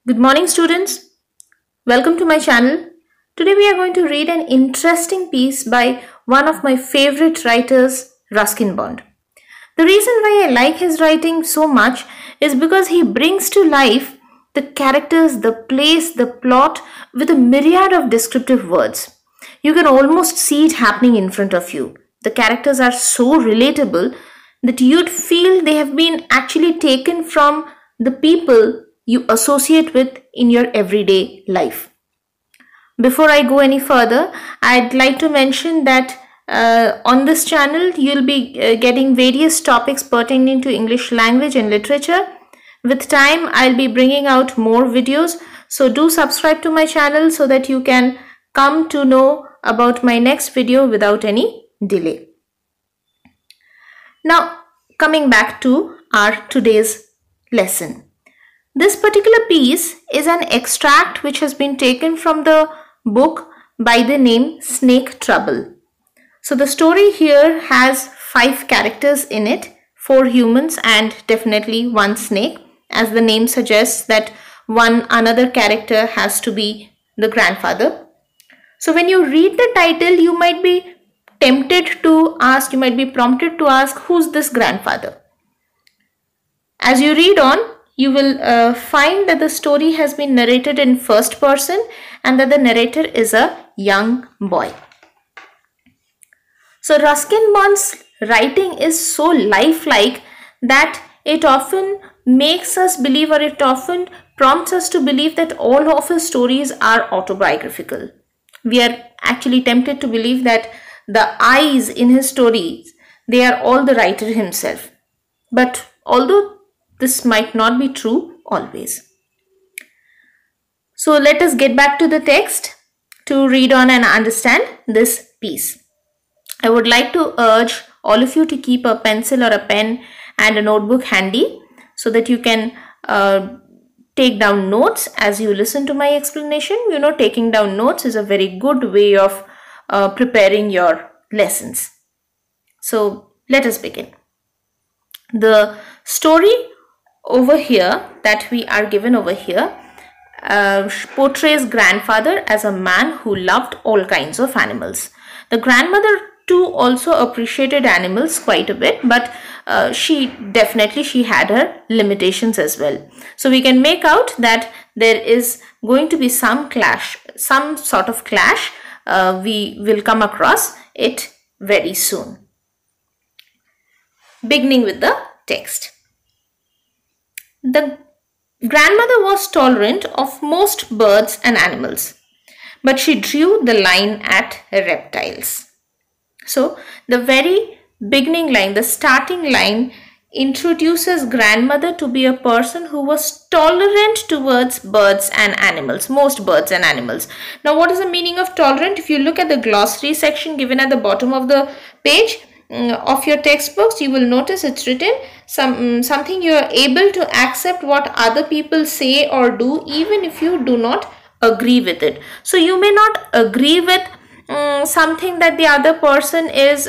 Good morning, students. Welcome to my channel. Today we are going to read an interesting piece by one of my favorite writers, Ruskin. The reason why I like his writing so much is because he brings to life the characters, the place, the plot with a myriad of descriptive words. You can almost see it happening in front of you. The characters are so relatable that you'd feel they have been actually taken from the people you associate with in your everyday life. Before I go any further, I'd like to mention that on this channel you'll be getting various topics pertaining to English language and literature. With time, I'll be bringing out more videos, so do subscribe to my channel so that you can come to know about my next video without any delay. Now, coming back to our today's lesson. This particular piece is an extract which has been taken from the book by the name Snake Trouble. So the story here has 5 characters in it, 4 humans and definitely 1 snake, as the name suggests that another character has to be the grandfather. So when you read the title, you might be prompted to ask, who's this grandfather? As you read on, you will find that the story has been narrated in first person and that the narrator is a young boy. So Ruskin's writing is so lifelike that it often makes us believe, or it often prompts us to believe, that all of his stories are autobiographical. We are actually tempted to believe that the I's in his stories, they are all the writer himself. But although this might not be true always. So let us get back to the text to read on and understand this piece. I would like to urge all of you to keep a pencil or a pen and a notebook handy so that you can take down notes as you listen to my explanation. You know, taking down notes is a very good way of preparing your lessons. So let us begin. The story over here that we are given over here portrays grandfather as a man who loved all kinds of animals. The grandmother too also appreciated animals quite a bit, but she had her limitations as well. So we can make out that there is going to be some sort of clash. We will come across it very soon. Beginning with the text. The grandmother was tolerant of most birds and animals, but she drew the line at reptiles. So the very beginning line, the starting line, introduces grandmother to be a person who was tolerant towards birds and animals, most birds and animals. Now, what is the meaning of tolerant? If you look at the glossary section given at the bottom of the page of your textbooks, you will notice it's written something you are able to accept what other people say or do even if you do not agree with it. So you may not agree with something that the other person is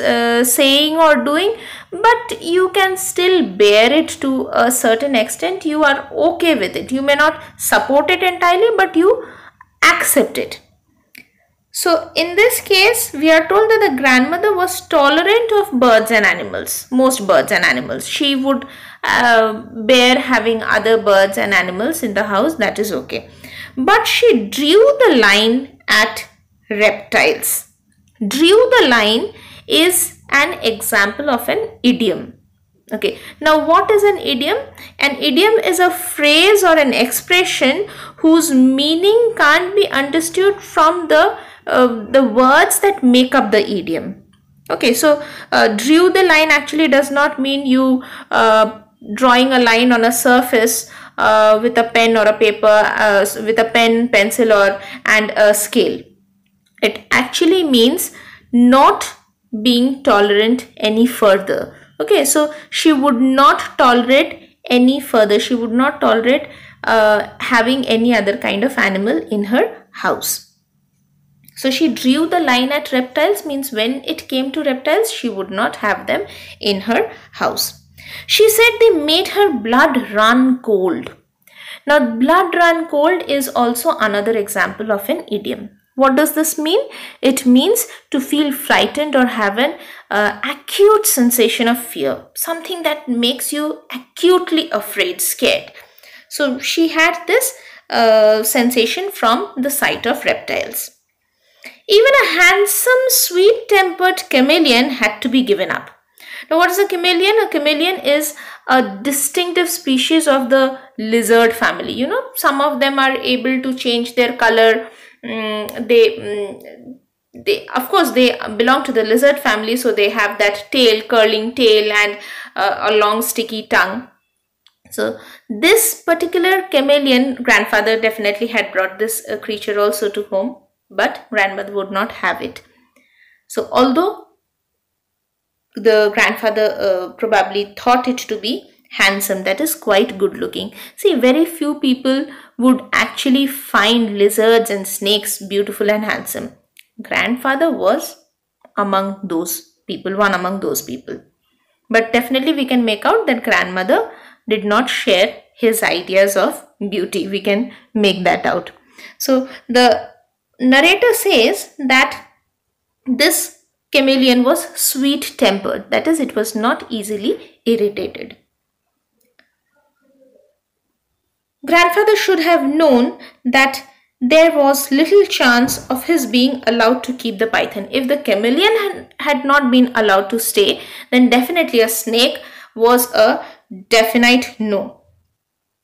saying or doing, but you can still bear it to a certain extent. You are okay with it. You may not support it entirely, but you accept it. So in this case, we are told that the grandmother was tolerant of birds and animals, most birds and animals. She would bear having other birds and animals in the house, that is okay. But she drew the line at reptiles. Drew the line is an example of an idiom. Okay, now what is an idiom? An idiom is a phrase or an expression whose meaning can't be understood from the words that make up the idiom. Okay, so drew the line actually does not mean you drawing a line on a surface with a pen or a paper, with a pen, pencil and a scale. It actually means not being tolerant any further. Okay, so she would not tolerate any further. She would not tolerate having any other kind of animal in her house. So she drew the line at reptiles means when it came to reptiles, she would not have them in her house. She said they made her blood run cold. Now, blood run cold is also another example of an idiom. What does this mean? It means to feel frightened or have an acute sensation of fear, something that makes you acutely afraid, scared. So she had this sensation from the sight of reptiles. Even a handsome, sweet-tempered chameleon had to be given up. Now, what is a chameleon? A chameleon is a distinctive species of the lizard family. You know, some of them are able to change their color. They of course they belong to the lizard family, so they have that tail, curling tail, and a long sticky tongue. So this particular chameleon, grandfather definitely had brought this creature also to home, but grandmother would not have it. So although the grandfather probably thought it to be handsome, that is quite good looking. See, very few people would actually find lizards and snakes beautiful and handsome. Grandfather was among those people, one among those people. But definitely we can make out that grandmother did not share his ideas of beauty. We can make that out. So the narrator says that this chameleon was sweet-tempered. That is, it was not easily irritated. Grandfather should have known that there was little chance of his being allowed to keep the python. If the chameleon had not been allowed to stay, then definitely a snake was a definite no.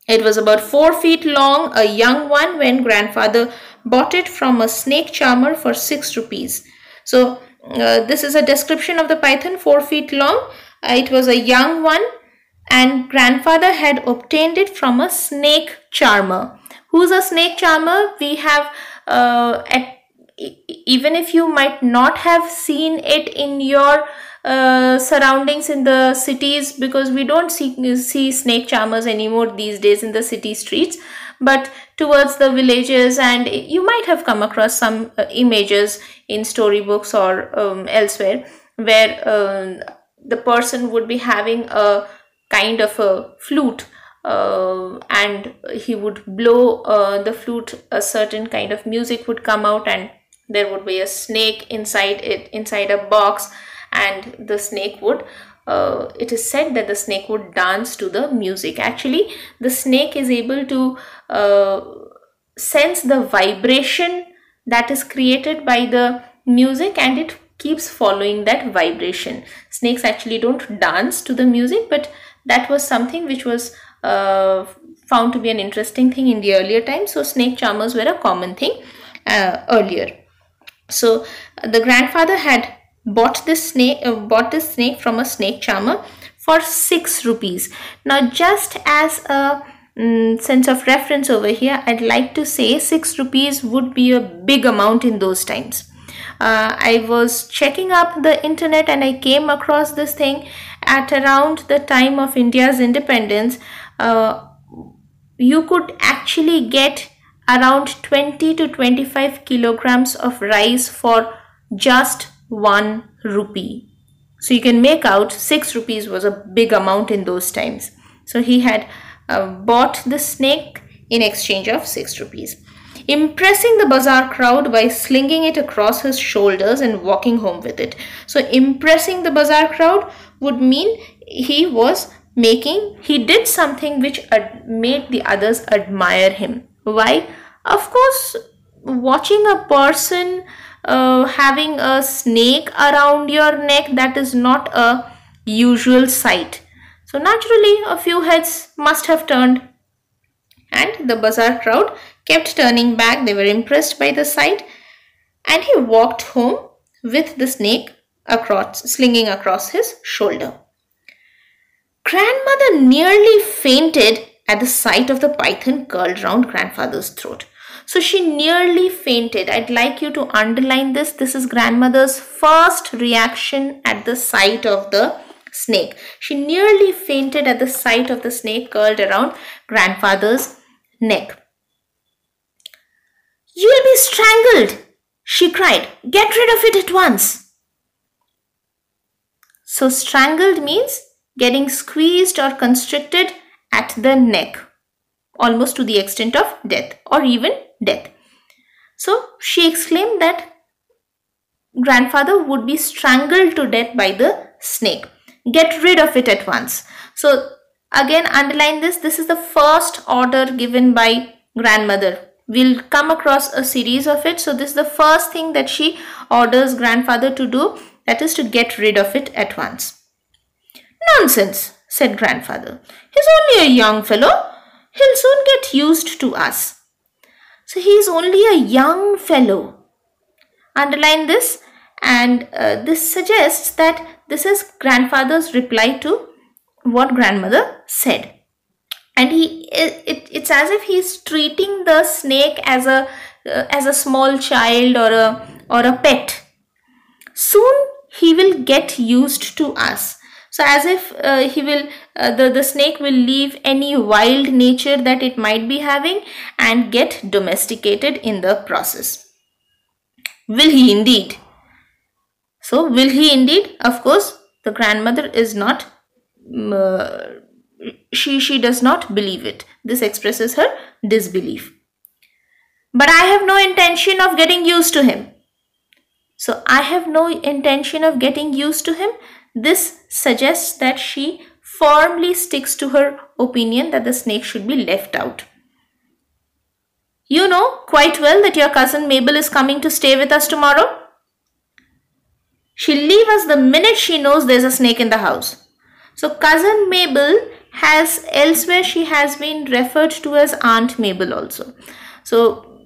It was about 4 feet long, a young one, when grandfather bought it from a snake charmer for 6 rupees. So this is a description of the python, 4 feet long. It was a young one, and grandfather had obtained it from a snake charmer. Who's a snake charmer? We have, even if you might not have seen it in your surroundings in the cities, because we don't see snake charmers anymore these days in the city streets, but towards the villages, and you might have come across some images in storybooks or elsewhere, where the person would be having a kind of a flute, and he would blow the flute, a certain kind of music would come out, and there would be a snake inside it, inside a box, and the snake would it is said that the snake would dance to the music. Actually, the snake is able to sense the vibration that is created by the music, and it keeps following that vibration. Snakes actually don't dance to the music, but that was something which was found to be an interesting thing in the earlier times. So snake charmers were a common thing earlier. So the grandfather had bought this snake from a snake charmer for 6 rupees. Now, just as a sense of reference over here, I'd like to say 6 rupees would be a big amount in those times. I was checking up the internet and I came across this thing at around the time of India's independence. You could actually get around 20 to 25 kilograms of rice for just 1 rupee. So you can make out 6 rupees was a big amount in those times. So he had bought the snake in exchange of 6 rupees. Impressing the bazaar crowd by slinging it across his shoulders and walking home with it. So impressing the bazaar crowd would mean he did something which made the others admire him. Why? Of course, watching a person having a snake around your neck, that is not a usual sight. So naturally, a few heads must have turned, and the bazaar crowd kept turning back. They were impressed by the sight, and he walked home with the snake slinging across his shoulder. Grandmother nearly fainted at the sight of the python curled round grandfather's throat. So she nearly fainted. I'd like you to underline this. This is grandmother's first reaction at the sight of the snake. She nearly fainted at the sight of the snake curled around grandfather's neck. "You'll be strangled," she cried. "Get rid of it at once." So strangled means getting squeezed or constricted at the neck. almost to the extent of death or even death. So she exclaimed that grandfather would be strangled to death by the snake. Get rid of it at once. So again, underline this. This is the first order given by grandmother. We'll come across a series of it. So this is the first thing that she orders grandfather to do. That is to get rid of it at once. Nonsense, said grandfather. He's only a young fellow. He'll soon get used to us. So he's only a young fellow. Underline this, and this suggests that this is grandfather's reply to what grandmother said. And it's as if he's treating the snake as a small child or a pet. Soon he will get used to us. So as if the snake will leave any wild nature that it might be having and get domesticated in the process. Will he indeed? So will he indeed? Of course, the grandmother is not, she does not believe it. This expresses her disbelief. But I have no intention of getting used to him. So I have no intention of getting used to him. This suggests that she firmly sticks to her opinion that the snake should be left out. You know quite well that your cousin Mabel is coming to stay with us tomorrow. She'll leave us the minute she knows there's a snake in the house. So cousin Mabel has, elsewhere she has been referred to as Aunt Mabel also. So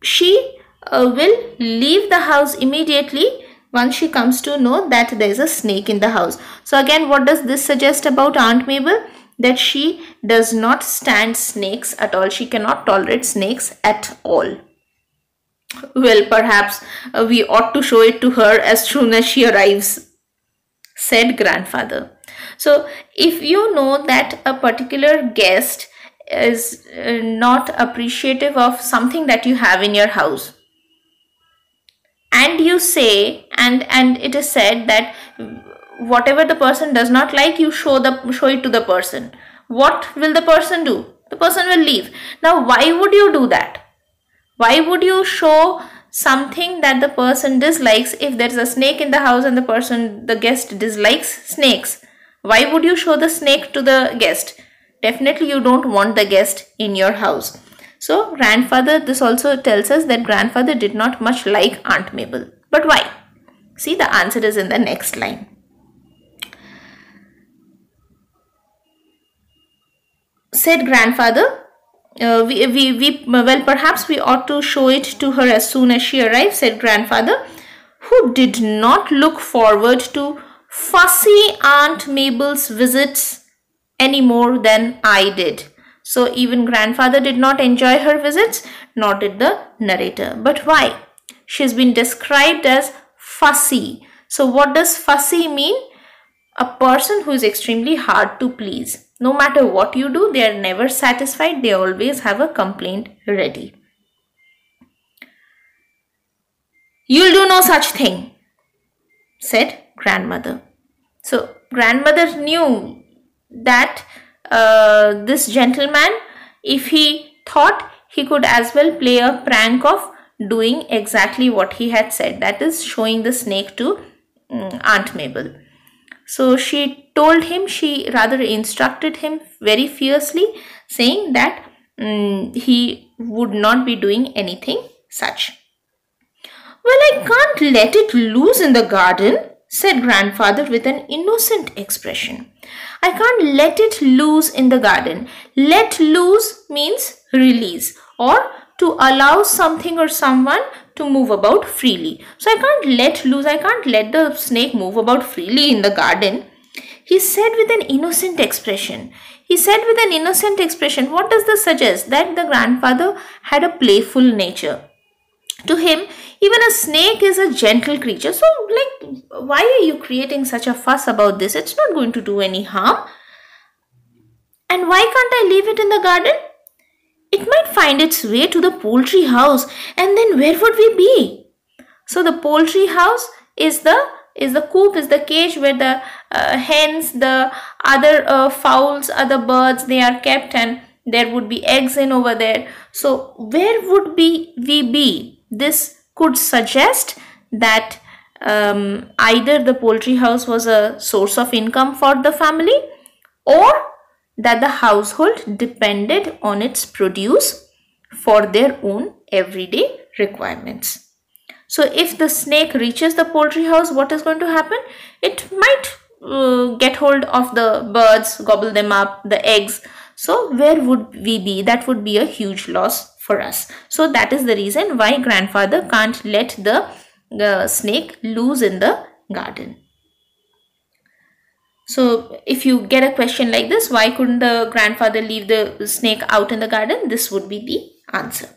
she will leave the house immediately once she comes to know that there is a snake in the house. So again, what does this suggest about Aunt Mabel? That she does not stand snakes at all. She cannot tolerate snakes at all. Well, perhaps we ought to show it to her as soon as she arrives, said grandfather. So if you know that a particular guest is not appreciative of something that you have in your house, and you say, and it is said that whatever the person does not like, you show it to the person, what will the person do? The person will leave. Now why would you do that? Why would you show something that the person dislikes if there is a snake in the house and the guest dislikes snakes? Why would you show the snake to the guest? Definitely you don't want the guest in your house. So grandfather, this also tells us that grandfather did not much like Aunt Mabel. But why? See, the answer is in the next line. Said grandfather, well, perhaps we ought to show it to her as soon as she arrives, said grandfather, who did not look forward to fussy Aunt Mabel's visits any more than I did. So even grandfather did not enjoy her visits, nor did the narrator. But why? She has been described as fussy. So what does fussy mean? A person who is extremely hard to please. No matter what you do, they are never satisfied. They always have a complaint ready. You'll do no such thing, said grandmother. So grandmother knew that this gentleman, if he thought, he could as well play a prank of doing exactly what he had said, that is showing the snake to Aunt Mabel. So she told him, she rather instructed him very fiercely, saying that he would not be doing anything such. Well, I can't let it loose in the garden, said grandfather with an innocent expression. I can't let it loose in the garden. Let loose means release or to allow something or someone to move about freely. So I can't let loose, I can't let the snake move about freely in the garden. He said with an innocent expression. He said with an innocent expression. What does this suggest? That the grandfather had a playful nature. To him, even a snake is a gentle creature. So, like, why are you creating such a fuss about this? It's not going to do any harm. And why can't I leave it in the garden? It might find its way to the poultry house, and then where would we be? So, the poultry house is the coop, is the cage where the hens, the other fowls, other birds, they are kept, and there would be eggs in over there. So where would we be? This could suggest that either the poultry house was a source of income for the family, or that the household depended on its produce for their own everyday requirements. So if the snake reaches the poultry house, what is going to happen? It might get hold of the birds, gobble them up, the eggs. So where would we be? That would be a huge loss for us. So that is the reason why grandfather can't let the snake loose in the garden. So if you get a question like this, why couldn't the grandfather leave the snake out in the garden? This would be the answer.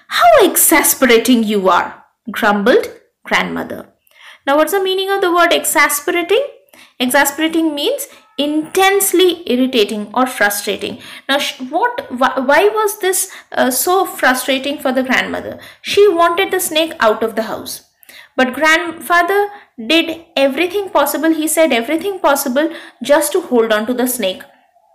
"How exasperating you are," grumbled grandmother. Now what's the meaning of the word exasperating? Exasperating means intensely irritating or frustrating. Now why was this so frustrating for the grandmother? She wanted the snake out of the house. But grandfather did everything possible, he said everything possible just to hold on to the snake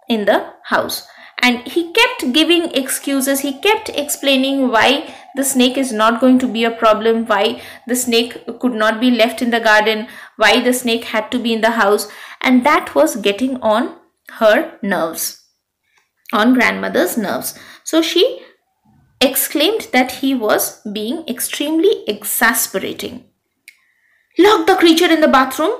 in the house. And he kept giving excuses, he kept explaining why the snake is not going to be a problem, why the snake could not be left in the garden, why the snake had to be in the house. And that was getting on her nerves, on grandmother's nerves. So she exclaimed that he was being extremely exasperating. "Lock the creature in the bathroom,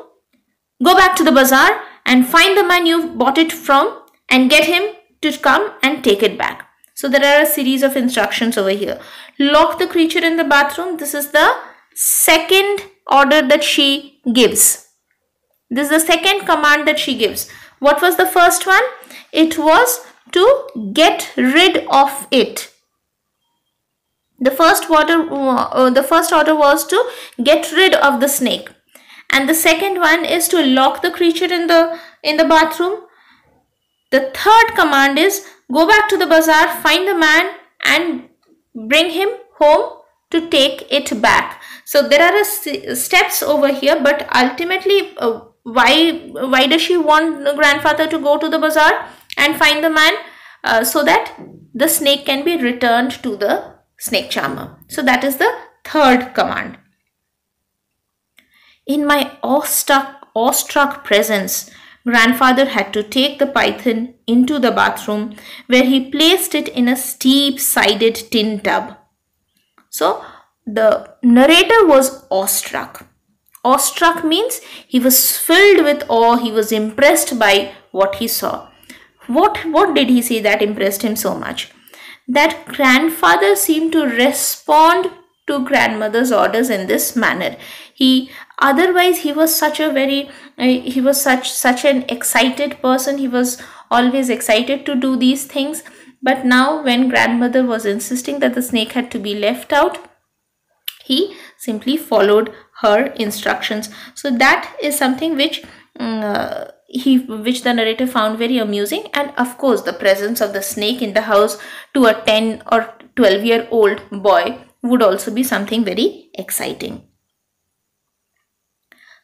go back to the bazaar and find the man you bought it from and get him to come and take it back." So there are a series of instructions over here. Lock the creature in the bathroom. This is the second order that she gives. This is the second command that she gives. What was the first one? It was to get rid of it. The first order was to get rid of the snake, and the second one is to lock the creature in the bathroom. The third command is go back to the bazaar, find the man and bring him home to take it back. So there are steps over here, but ultimately why does she want the grandfather to go to the bazaar and find the man? So that the snake can be returned to the snake charmer. So that is the third command. In my awestruck presence, grandfather had to take the python into the bathroom, where he placed it in a steep-sided tin tub. So the narrator was awestruck. Awestruck means he was filled with awe, he was impressed by what he saw. What did he see that impressed him so much? That grandfather seemed to respond to grandmother's orders in this manner. Otherwise he was such an excited person. He was always excited to do these things. But now when grandmother was insisting that the snake had to be left out, he simply followed her instructions. So that is something which the narrator found very amusing. And of course the presence of the snake in the house to a 10 or 12-year-old boy would also be something very exciting.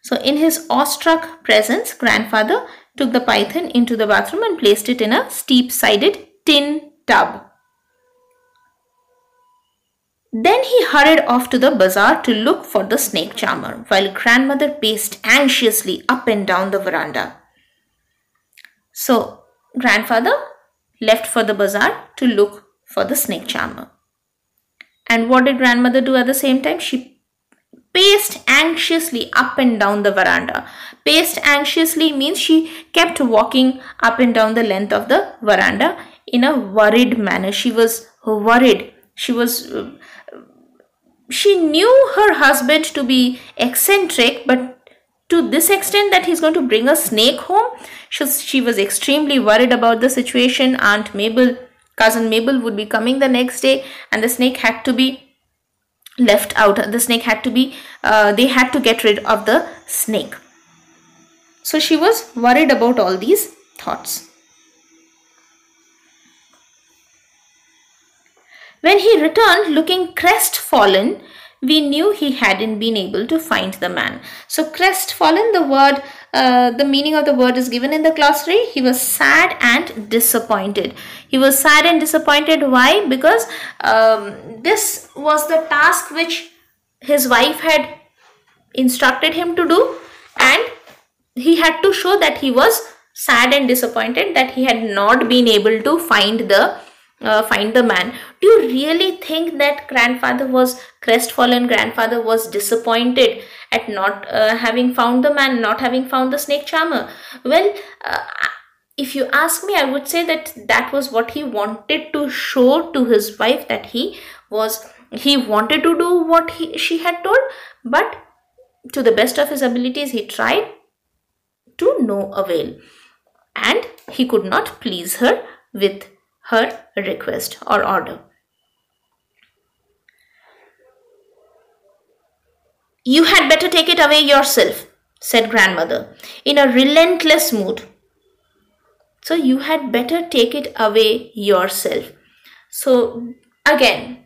So in his awestruck presence, grandfather took the python into the bathroom and placed it in a steep-sided tin tub. Then he hurried off to the bazaar to look for the snake charmer, while grandmother paced anxiously up and down the veranda. So grandfather left for the bazaar to look for the snake charmer. And what did grandmother do at the same time? She paced anxiously up and down the veranda. Paced anxiously means she kept walking up and down the length of the veranda in a worried manner. She was worried. She knew her husband to be eccentric, but to this extent that he's going to bring a snake home, she was extremely worried about the situation. Cousin Mabel would be coming the next day, and the snake had to be left out. They had to get rid of the snake. So she was worried about all these thoughts. When he returned looking crestfallen, we knew he hadn't been able to find the man. So crestfallen, the word the meaning of the word is given in the glossary. He was sad and disappointed. He was sad and disappointed. Why? Because this was the task which his wife had instructed him to do, and he had to show that he was sad and disappointed that he had not been able to find the man. Do you really think that grandfather was crestfallen? Grandfather was disappointed at not having found the man, not having found the snake charmer? Well, if you ask me, I would say that that was what he wanted to show to his wife, that he wanted to do what she had told, but to the best of his abilities he tried, to no avail, and he could not please her with her request or order. "You had better take it away yourself," said grandmother in a relentless mood. So you had better take it away yourself. So again,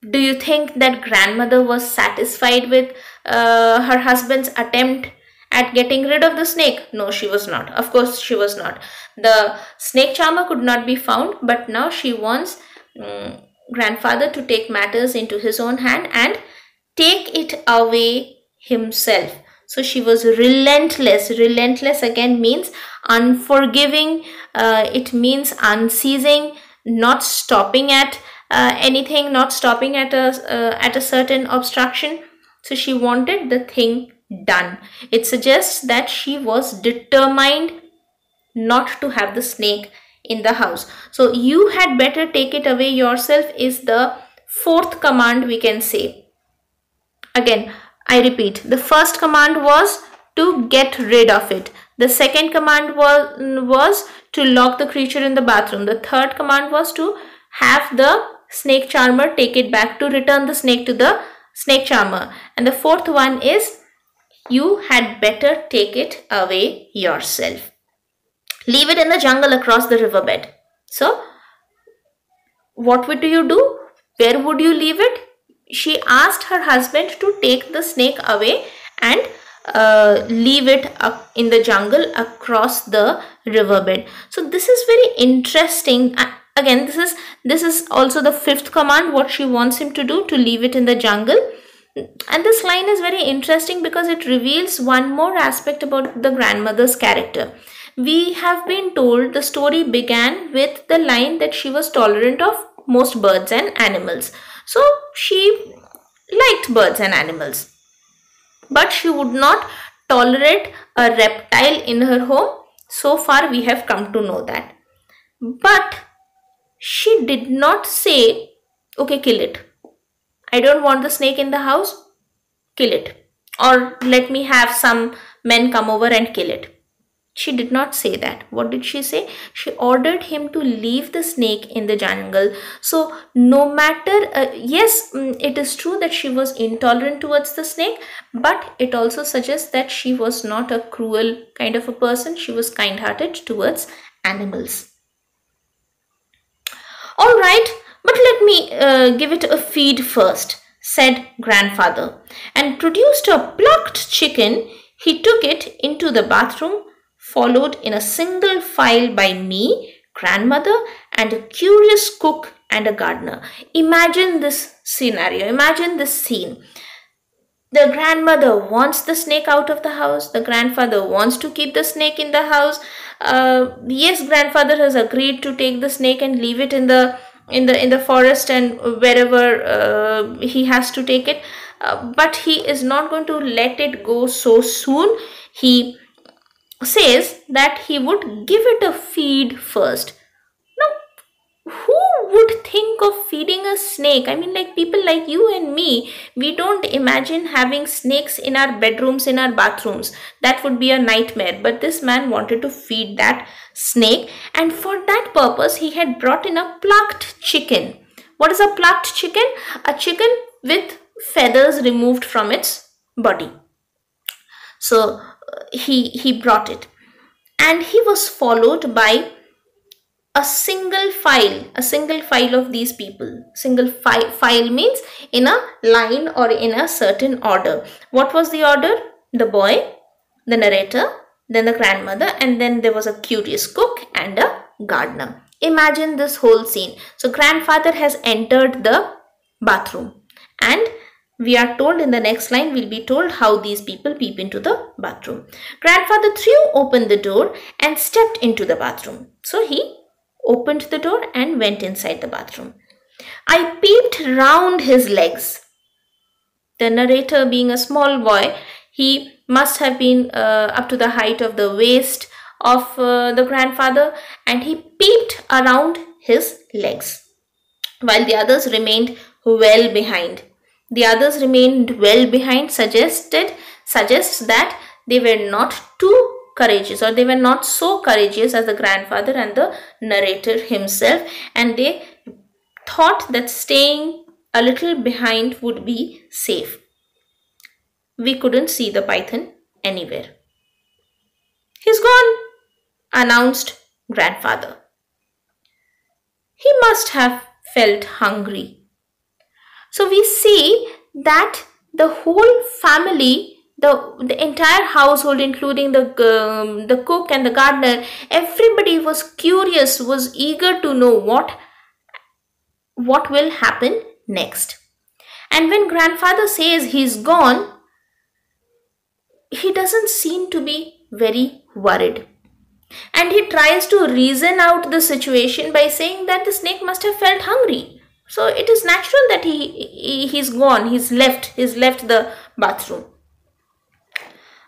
do you think that grandmother was satisfied with her husband's attempt at getting rid of the snake? No, she was not. Of course, she was not. The snake charmer could not be found, but now she wants grandfather to take matters into his own hand and take it away himself. So she was relentless. Relentless again means unforgiving. It means unceasing, not stopping at anything, not stopping at a certain obstruction. So she wanted the thing done. It suggests that she was determined not to have the snake in the house. So "you had better take it away yourself" is the fourth command, we can say. Again, I repeat, the first command was to get rid of it. The second command was to lock the creature in the bathroom. The third command was to have the snake charmer take it back, to return the snake to the snake charmer. And the fourth one is "you had better take it away yourself. Leave it in the jungle across the riverbed." So what would you do? Where would you leave it? She asked her husband to take the snake away and leave it in the jungle across the riverbed. So this is very interesting. Again, this is also the fifth command, what she wants him to do, to leave it in the jungle. And this line is very interesting because it reveals one more aspect about the grandmother's character. We have been told the story began with the line that she was tolerant of most birds and animals. So she liked birds and animals, but she would not tolerate a reptile in her home. So far we have come to know that. But she did not say, "Okay, kill it. I don't want the snake in the house, kill it. Or let me have some men come over and kill it." She did not say that. What did she say? She ordered him to leave the snake in the jungle. So no matter, yes, it is true that she was intolerant towards the snake, but it also suggests that she was not a cruel kind of a person. She was kind-hearted towards animals. "All right, but let me give it a feed first," said grandfather, and produced a plucked chicken. He took it into the bathroom, followed in a single file by me, grandmother, and a curious cook and a gardener. Imagine this scenario. Imagine this scene. The grandmother wants the snake out of the house. The grandfather wants to keep the snake in the house. Yes, grandfather has agreed to take the snake and leave it in the forest and wherever he has to take it. But he is not going to let it go so soon. He says that he would give it a feed first. Now, who would think of feeding a snake? I mean, like people like you and me, we don't imagine having snakes in our bedrooms, in our bathrooms. That would be a nightmare. But this man wanted to feed that snake, and for that purpose, he had brought in a plucked chicken. What is a plucked chicken? A chicken with feathers removed from its body. So he brought it, and he was followed by a single file of these people. Single file means in a line or in a certain order. What was the order? The boy, the narrator, then the grandmother, and then there was a curious cook and a gardener. Imagine this whole scene. So grandfather has entered the bathroom, and we are told in the next line, we'll be told how these people peep into the bathroom. Grandfather threw open the door and stepped into the bathroom. So he opened the door and went inside the bathroom. I peeped round his legs. The narrator, being a small boy, he must have been up to the height of the waist of the grandfather, and he peeped around his legs, while the others remained well behind. The others remained well behind suggests that they were not too courageous, or they were not so courageous as the grandfather and the narrator himself, and they thought that staying a little behind would be safe. We couldn't see the python anywhere. "He's gone," announced grandfather. "He must have felt hungry." So we see that the whole family, the entire household, including the cook and the gardener, everybody was curious, was eager to know what will happen next. And when grandfather says he's gone, he doesn't seem to be very worried. And he tries to reason out the situation by saying that the snake must have felt hungry. So it is natural that he's gone, he's left the bathroom.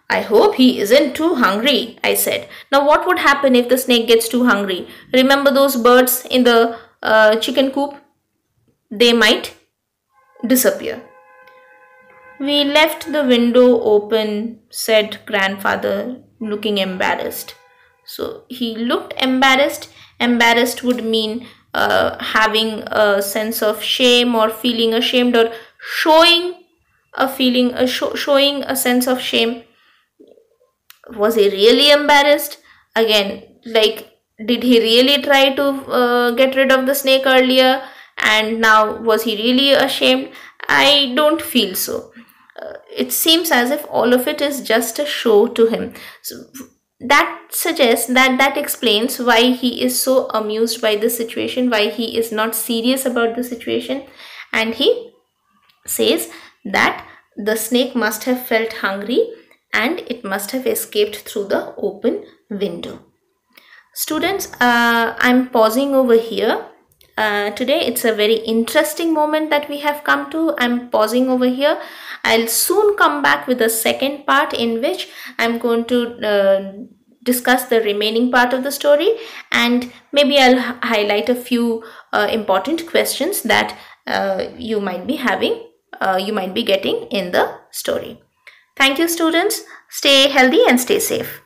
"I hope he isn't too hungry," I said. Now what would happen if the snake gets too hungry? Remember those birds in the chicken coop? They might disappear. "We left the window open," said grandfather, looking embarrassed. So he looked embarrassed. Embarrassed would mean having a sense of shame, or feeling ashamed, or showing a sense of shame. Was he really embarrassed? Again, like, did he really try to get rid of the snake earlier, and now was he really ashamed? I don't feel so. It seems as if all of it is just a show to him. So that suggests that explains why he is so amused by the situation, why he is not serious about the situation, and he says that the snake must have felt hungry and it must have escaped through the open window. Students, I'm pausing over here. Today it's a very interesting moment that we have come to. I'm pausing over here. I'll soon come back with a second part in which I'm going to discuss the remaining part of the story, and maybe I'll highlight a few important questions that you might be having, you might be getting in the story. Thank you, students. Stay healthy and stay safe.